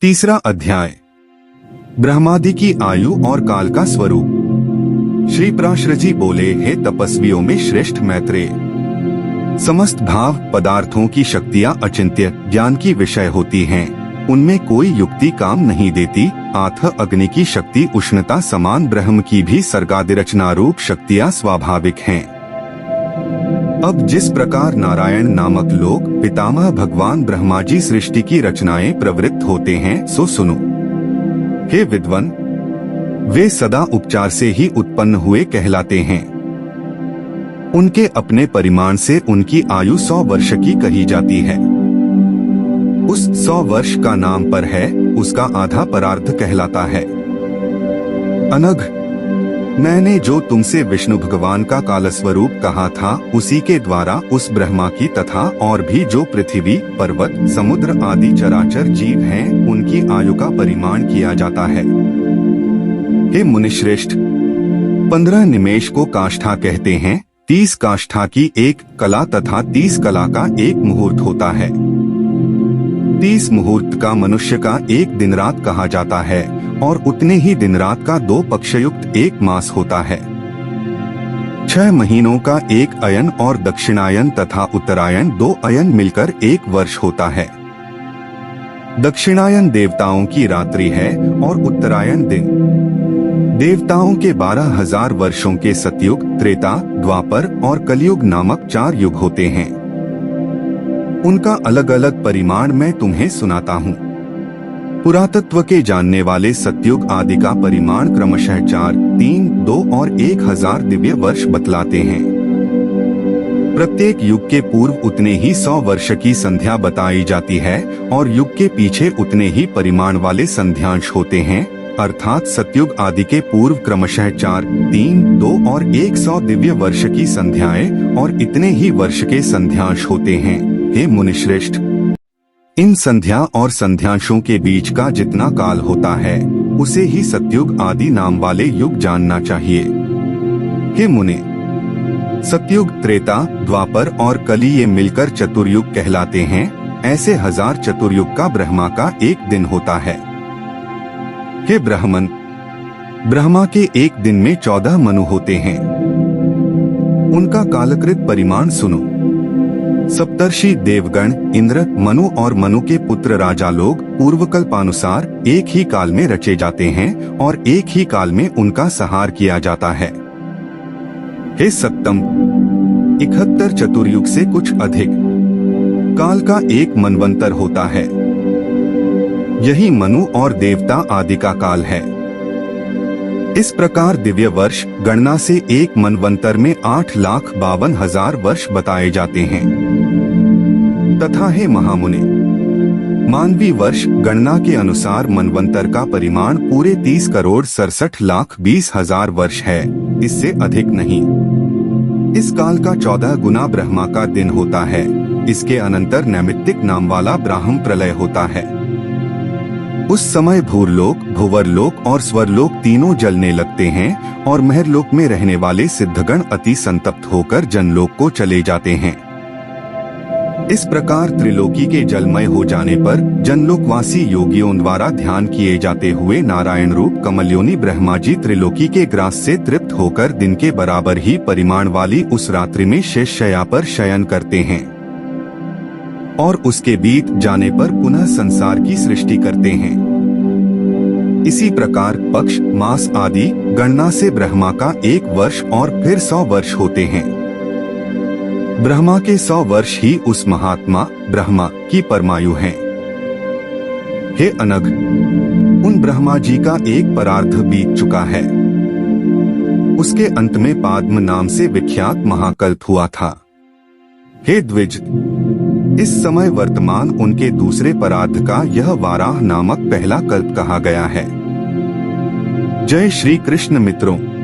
तीसरा अध्याय, ब्रह्मादि की आयु और काल का स्वरूप। श्री पराशर जी बोले, हे तपस्वियों में श्रेष्ठ मैत्रेय, समस्त भाव पदार्थों की शक्तियाँ अचिंत्य ज्ञान की विषय होती हैं। उनमें कोई युक्ति काम नहीं देती। आथ अग्नि की शक्ति उष्णता समान ब्रह्म की भी सर्गादि रचना रूप शक्तियाँ स्वाभाविक हैं। अब जिस प्रकार नारायण नामक लोग पितामह भगवान ब्रह्मा जी सृष्टि की रचनाएं प्रवृत्त होते हैं, सो सुनो। हे विद्वन, वे सदा उपचार से ही उत्पन्न हुए कहलाते हैं। उनके अपने परिमाण से उनकी आयु 100 वर्ष की कही जाती है। उस 100 वर्ष का नाम पर है, उसका आधा परार्ध कहलाता है। अनघ, मैंने जो तुमसे विष्णु भगवान का कालस्वरूप कहा था, उसी के द्वारा उस ब्रह्मा की तथा और भी जो पृथ्वी पर्वत समुद्र आदि चराचर जीव हैं, उनकी आयु का परिमाण किया जाता है। हे मुनिश्रेष्ठ, 15 निमेष को काष्ठा कहते हैं। 30 काष्ठा की एक कला तथा 30 कला का एक मुहूर्त होता है। 30 मुहूर्त का मनुष्य का एक दिन रात कहा जाता है और उतने ही दिन रात का 2 पक्षयुक्त एक मास होता है। 6 महीनों का एक अयन और दक्षिणायन तथा उत्तरायण 2 अयन मिलकर 1 वर्ष होता है। दक्षिणायन देवताओं की रात्रि है और उत्तरायण दिन। देवताओं के 12,000 वर्षों के सतयुग, त्रेता, द्वापर और कलयुग नामक 4 युग होते हैं। उनका अलग अलग परिमाण मैं तुम्हें सुनाता हूँ। पुरातत्व के जानने वाले सतयुग आदि का परिमाण क्रमशः 4, 3, 2 और 1,000 दिव्य वर्ष बतलाते हैं। प्रत्येक युग के पूर्व उतने ही 100 वर्ष की संध्या बताई जाती है और युग के पीछे उतने ही परिमाण वाले संध्यांश होते हैं, अर्थात सतयुग आदि के पूर्व क्रमशः 4, 3, 2 और 100 दिव्य वर्ष की संध्याएं और इतने ही वर्ष के संध्यांश होते हैं। हे मुनिश्रेष्ठ, इन संध्या और संध्यांशों के बीच का जितना काल होता है, उसे ही सतयुग आदि नाम वाले युग जानना चाहिए। हे मुने, सतयुग, त्रेता, द्वापर और कली ये मिलकर चतुर्युग कहलाते हैं। ऐसे 1000 चतुर्युग का ब्रह्मा का एक दिन होता है। हे ब्राह्मण, ब्रह्मा के एक दिन में 14 मनु होते हैं। उनका कालकृत परिमाण सुनो। सप्तर्षि, देवगण, इंद्र, मनु और मनु के पुत्र राजा लोग पूर्वकल्पानुसार एक ही काल में रचे जाते हैं और एक ही काल में उनका संहार किया जाता है। हे सत्तम, 71 चतुर्युग से कुछ अधिक काल का एक मनवंतर होता है। यही मनु और देवता आदि का काल है। इस प्रकार दिव्य वर्ष गणना से एक मनवंतर में 8,52,000 वर्ष बताए जाते हैं। तथा हे महामुने, मानवीय वर्ष गणना के अनुसार मनवंतर का परिमाण पूरे 30,67,20,000 वर्ष है, इससे अधिक नहीं। इस काल का 14 गुना ब्रह्मा का दिन होता है। इसके अनंतर नैमित्तिक नाम वाला ब्राह्म प्रलय होता है। उस समय भूरलोक, भुवरलोक और स्वरलोक तीनों जलने लगते हैं और महरलोक में रहने वाले सिद्धगण अति संतप्त होकर जनलोक को चले जाते हैं। इस प्रकार त्रिलोकी के जलमय हो जाने पर जनलोकवासी योगियों द्वारा ध्यान किए जाते हुए नारायण रूप कमलयोनि ब्रह्मा जी त्रिलोकी के ग्रास से तृप्त होकर दिन के बराबर ही परिमाण वाली उस रात्रि में शेष शय्या पर शयन करते हैं और उसके बीत जाने पर पुनः संसार की सृष्टि करते हैं। इसी प्रकार पक्ष, मास आदि गणना से ब्रह्मा का 1 वर्ष और फिर 100 वर्ष होते हैं। ब्रह्मा के 100 वर्ष ही उस महात्मा ब्रह्मा की परमायु हैं। हे अनघ, उन ब्रह्मा जी का एक परार्ध बीत चुका है। उसके अंत में पाद्म नाम से विख्यात महाकल्प हुआ था। हे द्विज, इस समय वर्तमान उनके दूसरे परार्ध का यह वाराह नामक पहला कल्प कहा गया है। जय श्री कृष्ण मित्रों।